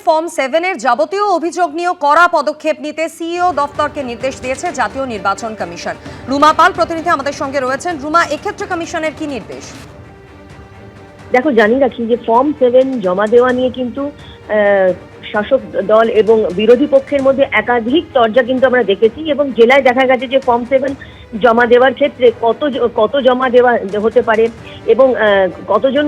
Form 7 এর যাবতীয় অভিযোগ নিয়ে কড়া পদক্ষেপ নিতে সিইও দফতরকে নির্দেশ দিয়েছে জাতীয় নির্বাচন কমিশন। রুমা পাল প্রতিনিধি আমাদের সঙ্গে রয়েছেন। রুমা, এক্ষেত্রে কমিশনের কি নির্দেশ? দেখো, জানি রাখি যে ফর্ম 7 জমা দেওয়া নিয়ে কিন্তু শাসক দল এবং বিরোধী পক্ষের মধ্যে একাধিক তরজা কিন্তু আমরা দেখেছি, এবং জেলায় দেখা গেছে যে ফর্ম 7 জমা দেওয়ার ক্ষেত্রে কত জমা দেওয়া হতে পারে এবং কতজন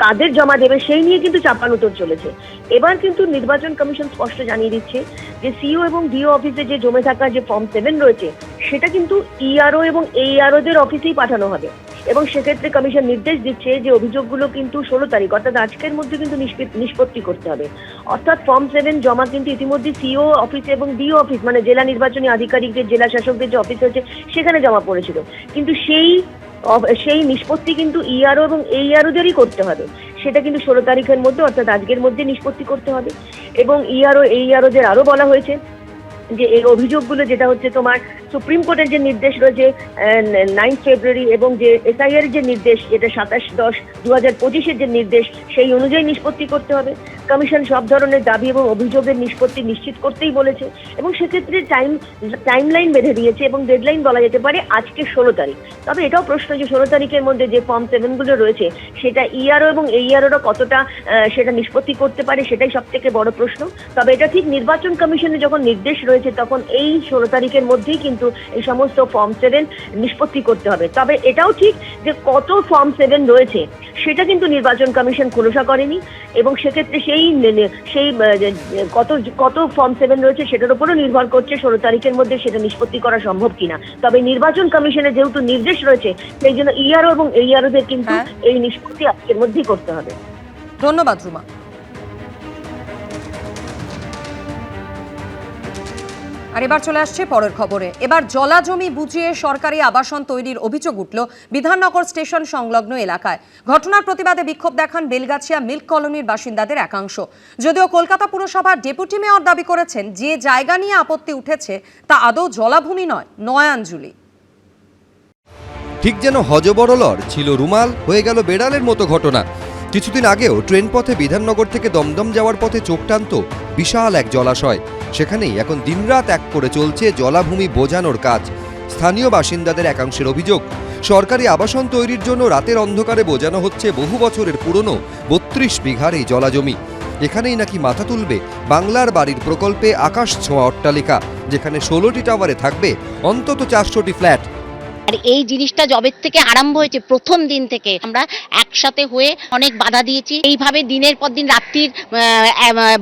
কাদের জমা দেবে সেই নিয়ে কিন্তু চাপানোতর চলেছে। এবার কিন্তু নির্বাচন কমিশন স্পষ্ট জানিয়ে দিচ্ছে যে সিইও এবং ডিও অফিসে যে জমে থাকা যে ফর্ম 7 রয়েছে সেটা কিন্তু ইআরও এবং এইআরওদের অফিসেই পাঠানো হবে, এবং সেক্ষেত্রে কমিশন নির্দেশ দিচ্ছে যে অভিযোগগুলো কিন্তু 16 তারিখ অর্থাৎ আজকের মধ্যে কিন্তু নিষ্পত্তি করতে হবে। অর্থাৎ ফর্ম 7 জমা কিন্তু ইতিমধ্যে সিইও অফিস এবং ডিও অফিস মানে জেলা নির্বাচনী আধিকারিকদের, জেলা শাসকদের যে অফিস হচ্ছে সেখানে জমা পড়েছিল, কিন্তু সেই নিষ্পত্তি কিন্তু ইআরও এবং এইআরওদেরই করতে হবে। সেটা কিন্তু 16 তারিখের মধ্যে অর্থাৎ আজকের মধ্যে নিষ্পত্তি করতে হবে। এবং ইআরও এইআরওদের আরো বলা হয়েছে যে এই অভিযোগগুলো যেটা হচ্ছে তোমার সুপ্রিম কোর্টের যে নির্দেশ রয়েছে 9 ফেব্রুয়ারি এবং যে এসআইআর যে নির্দেশ যেটা 27/10/2025 যে নির্দেশ সেই অনুযায়ী নিষ্পত্তি করতে হবে। কমিশন সব ধরনের দাবি এবং অভিযোগের নিষ্পত্তি নিশ্চিত করতেই বলেছে, এবং সেক্ষেত্রে টাইমলাইন বেঁধে দিয়েছে এবং ডেডলাইন বলা যেতে পারে আজকে 16 তারিখ। তবে এটাও প্রশ্ন যে 16 তারিখের মধ্যে যে ফর্ম 7 গুলো রয়েছে সেটা ইআরও এবং এইআরওরা কতটা সেটা নিষ্পত্তি করতে পারে সেটাই সব থেকে বড় প্রশ্ন। তবে এটা ঠিক নির্বাচন কমিশনের যখন নির্দেশ রয়েছে তখন এই 16 তারিখের মধ্যেই কিন্তু এই সমস্ত ফর্ম 7 নিষ্পত্তি করতে হবে। তবে এটাও ঠিক যে কত ফর্ম 7 রয়েছে সেটা কিন্তু নির্বাচন কমিশন খোলসা করেনি, এবং সেক্ষেত্রে সেই কত ফর্ম 7 রয়েছে সেটার উপরও নির্ভর করছে 16 তারিখের মধ্যে সেটা নিষ্পত্তি করা সম্ভব কিনা। তবে নির্বাচন কমিশনের যেহেতু নির্দেশ রয়েছে সেই জন্য ইআরও এবং এইআরওদের কিন্তু এই নিষ্পত্তি আজকের মধ্যেই করতে হবে। ধন্যবাদ রুমা। আর এবার চলে আসছে পরের খবরে। এবার জলাজমি বুঝিয়ে সরকারি আবাসন তৈরির অভিযোগ উঠল বিধাননগর স্টেশন সংলগ্ন এলাকায়। ঘটনার প্রতিবাদে বিক্ষোভ দেখান বেলগাছিয়া মিল্ক কলোনির বাসিন্দাদের একাংশ। যদিও কলকাতা পুরসভার ডেপুটি মেয়র দাবি করেছেন যে জায়গা নিয়ে আপত্তি উঠেছে তা আদৌ জলাভূমি নয়। নয়াঞ্জলি ঠিক যেন হজবরলর ছিল রুমাল, হয়ে গেল বেড়ালের মতো ঘটনা। কিছুদিন আগেও ট্রেন পথে বিধাননগর থেকে দমদম যাওয়ার পথে চোখ টানত বিশাল এক জলাশয়। সেখানেই এখন দিনরাত এক করে চলছে জলাভূমি বোঝানোর কাজ। স্থানীয় বাসিন্দাদের একাংশের অভিযোগ, সরকারি আবাসন তৈরির জন্য রাতের অন্ধকারে বোঝানো হচ্ছে বহু বছরের পুরনো 32 বিঘার এই জলাজমি। এখানেই নাকি মাথা তুলবে বাংলার বাড়ির প্রকল্পে আকাশ ছোঁয়া অট্টালিকা, যেখানে 16টি টাওয়ারে থাকবে অন্তত 400টি ফ্ল্যাট। আর এই জিনিসটা জবের থেকে আরম্ভ হয়েছে প্রথম দিন থেকে আমরা একসাথে হয়ে অনেক বাধা দিয়েছি। এইভাবে দিনের পর দিন রাত্রির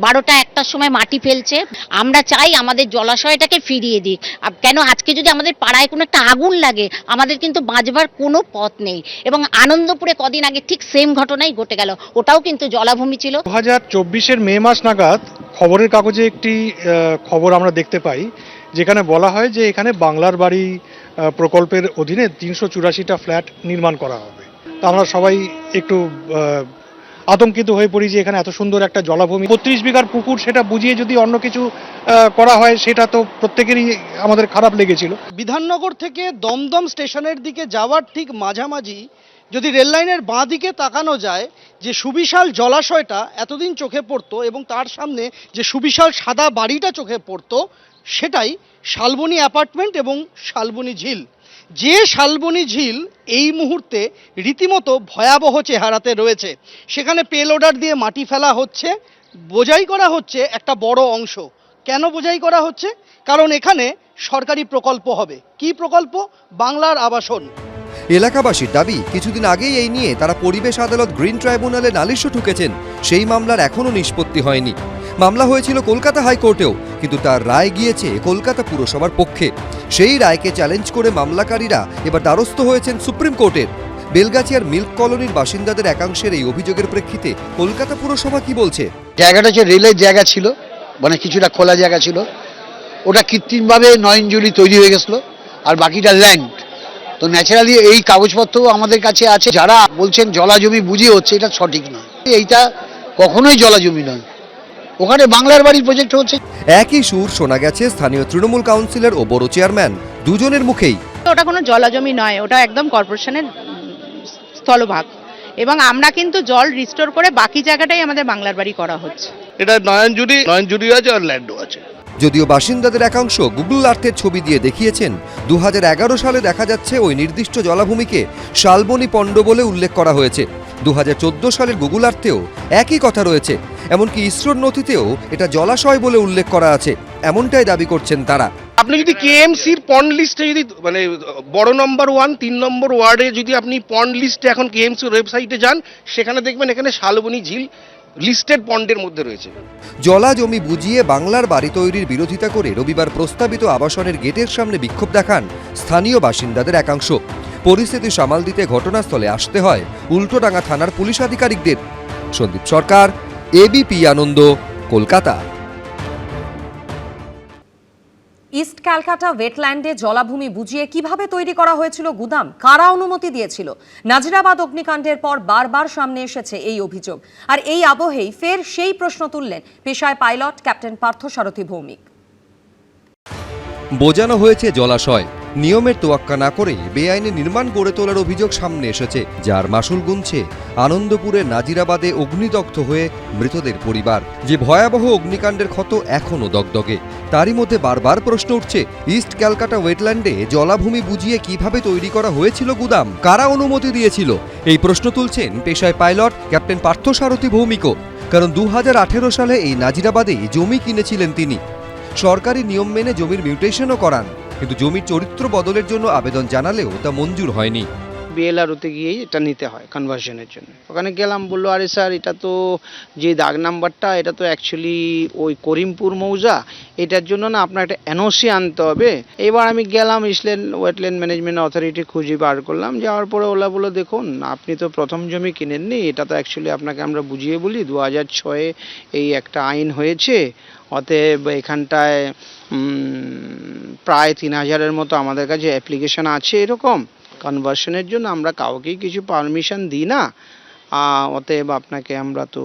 12টা 1টার সময় মাটি ফেলছে। আমরা চাই আমাদের জলাশয়টাকে ফিরিয়ে দিক। কেন আজকে যদি আমাদের পাড়ায় কোনো একটা আগুন লাগে আমাদের কিন্তু বাঁচবার কোনো পথ নেই। এবং আনন্দপুরে কদিন আগে ঠিক সেম ঘটনাই ঘটে গেল, ওটাও কিন্তু জলাভূমি ছিল। 2024-এর মে মাস নাগাদ খবরের কাগজে একটি খবর আমরা দেখতে পাই যেখানে বলা হয় যে এখানে বাংলার বাড়ি প্রকল্পের অধীনে 384টা ফ্ল্যাট নির্মাণ করা হবে। তা আমরা সবাই একটু আতঙ্কিত হয়ে পড়ি যে এখানে এত সুন্দর একটা জলাভূমি, 32 বিঘার পুকুর, সেটা বুঝিয়ে যদি অন্য কিছু করা হয় সেটা তো প্রত্যেকেরই আমাদের খারাপ লেগেছিল। বিধাননগর থেকে দমদম স্টেশনের দিকে যাওয়ার ঠিক মাঝামাঝি যদি রেল লাইনের বাঁ দিকে তাকানো যায়, যে সুবিশাল জলাশয়টা এতদিন চোখে পড়তো এবং তার সামনে যে সুবিশাল সাদা বাড়িটা চোখে পড়তো সেটাই শালবনী অ্যাপার্টমেন্ট এবং শালবনী ঝিল। যে শালবনী ঝিল এই মুহূর্তে রীতিমতো ভয়াবহ চেহারাতে রয়েছে। সেখানে পেলোডার দিয়ে মাটি ফেলা হচ্ছে, বোঝাই করা হচ্ছে একটা বড় অংশ। কেন বোঝাই করা হচ্ছে? কারণ এখানে সরকারি প্রকল্প হবে। কি প্রকল্প? বাংলার আবাসন। এলাকাবাসীর দাবি, কিছুদিন আগেই এই নিয়ে তারা পরিবেশ আদালত গ্রিন ট্রাইব্যুনালে নালিশও ঠুকেছেন। সেই মামলার এখনও নিষ্পত্তি হয়নি। মামলা হয়েছিল কলকাতা হাইকোর্টেও, কিন্তু তার রায় গিয়েছে কলকাতা পুরসভার পক্ষে। সেই রায়কে চ্যালেঞ্জ করে মামলাকারীরা এবার দ্বারস্থ হয়েছেন সুপ্রিম কোর্টের। বেলগাছিয়ার মিল্ক কলোনির বাসিন্দাদের একাংশের এই অভিযোগের প্রেক্ষিতে কলকাতা পুরসভা কি বলছে? জায়গাটা হচ্ছে রেলের জায়গা ছিল, মানে কিছুটা খোলা জায়গা ছিল, ওটা কৃত্রিমভাবে নয়নজলি তৈরি হয়ে গেছিল, আর বাকিটা ল্যান্ড। তো ন্যাচারালি এই কাগজপত্র আমাদের কাছে আছে। যারা বলছেন জলাজমি বুঝিয়ে হচ্ছে, এটা সঠিক নয়। এইটা কখনোই জলাজমি নয়, ওখানে বাংলার বাড়ি প্রজেক্ট হচ্ছে। একই সুর শোনা গেছে স্থানীয় তৃণমূল কাউন্সিলর ও বড় চেয়ারম্যান দুজনের মুখেই। ওটা কোনো জলাজমি নয়, ওটা একদম কর্পোরেশনের স্থলভাগ, এবং আমরা কিন্তু জল রিস্টোর করে বাকি জায়গাটাই আমাদের বাংলার বাড়ি করা হচ্ছে। এটা নয়নজুড়ি আছে আর ল্যান্ডও আছে। যদিও বাসিন্দাদের একাংশ গুগল আর্থের ছবি দিয়ে দেখিয়েছেন 2011 সালে দেখা যাচ্ছে ওই নির্দিষ্ট জলাভূমিকে শালবনী পণ্ড বলে উল্লেখ করা হয়েছে। 2014 সালের গুগল আর্থেও একই কথা রয়েছে, এমনকি ইসরোর নথিতেও এটা জলাশয় বলে উল্লেখ করা আছে, এমনটাই দাবি করছেন তারা। আপনি যদি কেএমসির পন্ড লিস্টে যদি মানে বড় নম্বর 1 3 নম্বর ওয়ার্ডে যদি আপনি পন্ড লিস্টে এখন কেএমসির ওয়েবসাইটে যান, সেখানে দেখবেন এখানে শালবনী ঝিল লিস্টেড পন্ডের মধ্যে রয়েছে। জলা জমি বুঝিয়ে বাংলার বাড়ি তৈরির বিরোধিতা করে রবিবার প্রস্তাবিত আবাসনের গেটের সামনে বিক্ষোভ দেখান স্থানীয় বাসিন্দাদের একাংশ। পরিস্থিতি সামাল দিতে ঘটনাস্থলে আসতে হয় উল্টোডাঙ্গা থানার পুলিশ আধিকারিকদের। সন্দীপ সরকার, এবিপি আনন্দ, কলকাতা। ইস্ট ক্যালকাটা ওয়েটল্যান্ডে জলাভূমি বুঝিয়ে কিভাবে তৈরি করা হয়েছিল গুদাম, কারা অনুমতি দিয়েছিল? নাজিরাবাদ অগ্নিকাণ্ডের পর বারবার সামনে এসেছে এই অভিযোগ, আর এই আবহেই ফের সেই প্রশ্ন তুললেন পেশায় পাইলট ক্যাপ্টেন পার্থসারথী ভৌমিক। বোঝানো হয়েছে জলাশয়, নিয়মের তোয়াক্কা না করে বেআইনি নির্মাণ গড়ে তোলার অভিযোগ সামনে এসেছে, যার মাসুল গুনছে আনন্দপুরের নাজিরাবাদে অগ্নিদগ্ধ হয়ে মৃতদের পরিবার। যে ভয়াবহ অগ্নিকাণ্ডের ক্ষত এখনও দগদগে, তারই মধ্যে বারবার প্রশ্ন উঠছে ইস্ট ক্যালকাটা ওয়েটল্যান্ডে জলাভূমি বুঝিয়ে কিভাবে তৈরি করা হয়েছিল গুদাম, কারা অনুমতি দিয়েছিল? এই প্রশ্ন তুলছেন পেশায় পাইলট ক্যাপ্টেন পার্থসারথী ভৌমিকও। কারণ 2018 সালে এই নাজিরাবাদে জমি কিনেছিলেন তিনি। সরকারি নিয়ম মেনে জমির মিউটেশনও করান, কিন্তু জমির চরিত্র বদলের জন্য আবেদন জানালেও তা মঞ্জুর হয়নি। বিএলআরওতে গিয়েই এটা নিতে হয় কনভার্সনের জন্য। ওখানে গেলাম, বললো আরে স্যার এটা তো যে দাগ নাম্বারটা এটা তো অ্যাকচুয়ালি ওই করিমপুর মৌজা, এটার জন্য না আপনার একটা এনওসি আনতে হবে। এবার আমি গেলাম ইস্টল্যান্ড ওয়েটল্যান্ড ম্যানেজমেন্ট অথরিটি খুঁজে বার করলাম, যাওয়ার পরে ওলা বললো দেখুন আপনি তো প্রথম জমি কিনেননি, এটা তো অ্যাকচুয়ালি আপনাকে আমরা বুঝিয়ে বলি 2006 এই একটা আইন হয়েছে, অতএব এখানটায় প্রায় 3000-এর মতো আমাদের কাছে অ্যাপ্লিকেশন আছে এরকম কনভার্সনের জন্য, আমরা কাউকেই কিছু পারমিশন দিই না, অতএব আপনাকে আমরা তো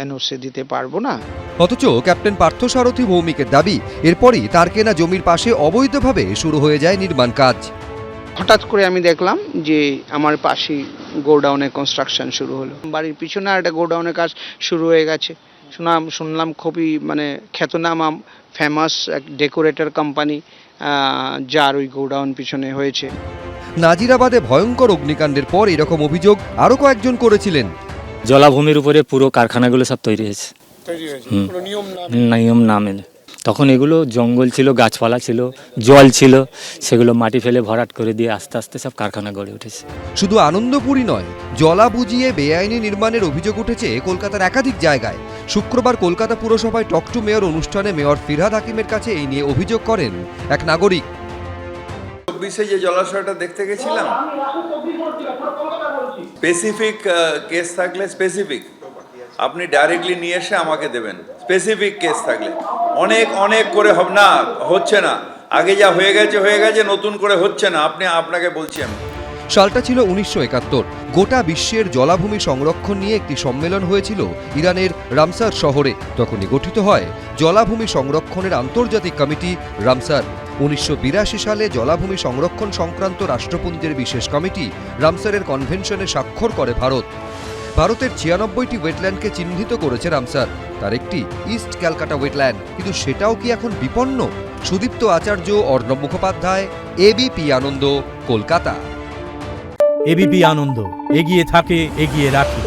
এনওসি দিতে পারবো না। অথচ ক্যাপ্টেন পার্থসারথী ভৌমিকের দাবি এরপরই তার কেনা জমির পাশে অবৈধভাবে শুরু হয়ে যায় নির্মাণ কাজ। হঠাৎ করে আমি দেখলাম যে আমার পাশেই গোডাউনের কনস্ট্রাকশন শুরু হলো, বাড়ির পিছনে একটা গোডাউনের কাজ শুরু হয়ে গেছে। শুনলাম খুবই মানে খ্যাতনামা ফেমাস এক ডেকোরেটর কোম্পানি যার ওই গোডাউন পিছনে হয়েছে। নাজিরাবাদে ভয়ঙ্কর অগ্নিকাণ্ডের পর এরকম অভিযোগ আরো কয়েকজন করেছিলেন। জলাভূমির উপরে পুরো কারখানাগুলো সব তৈরি হয়েছে, নিয়ম না মেনে। তখন এগুলো জঙ্গল ছিল, গাছপালা ছিল, জল ছিল, সেগুলো মাটি ফেলে ভরাট করে দিয়ে আস্তে আস্তে সব কারখানা গড়ে উঠেছে। শুধু আনন্দপুরই নয়, জলা বুঝিয়ে বেআইনি নির্মাণের অভিযোগ উঠেছে কলকাতার একাধিক জায়গায়। শুক্রবার কলকাতা পুরসভায় টক টু মেয়র অনুষ্ঠানে মেয়র ফিরহাদ হাকিমের কাছে এই নিয়ে অভিযোগ করেন এক নাগরিক। 24-এ যে জলাশয়টা দেখতে গেছিলাম, স্পেসিফিক কেস থাকলে স্পেসিফিক আপনি ডাইরেক্টলি নিয়ে এসে আমাকে দেবেন। স্পেসিফিক কেস থাকলে অনেক করে হবে না, হচ্ছে না, আগে যা হয়ে গেছে, নতুন করে হচ্ছে না, আপনাকে বলছি আমি। সালটা ছিল 1971। গোটা বিশ্বের জলাভূমি সংরক্ষণ নিয়ে একটি সম্মেলন হয়েছিল ইরানের রামসার শহরে। তখনই গঠিত হয় জলাভূমি সংরক্ষণের আন্তর্জাতিক কমিটি রামসার। 1982 সালে জলাভূমি সংরক্ষণ সংক্রান্ত রাষ্ট্রপুঞ্জের বিশেষ কমিটি রামসারের কনভেনশনে স্বাক্ষর করে ভারত। ভারতের 96টি ওয়েটল্যান্ডকে চিহ্নিত করেছে রামসার, তার একটি ইস্ট ক্যালকাটা ওয়েটল্যান্ড। কিন্তু সেটাও কি এখন বিপন্ন? সুদীপ্ত আচার্য, অর্ণব মুখোপাধ্যায়, এবিপি আনন্দ, কলকাতা। এবিপি আনন্দ, এগিয়ে থাকে, এগিয়ে রাখে।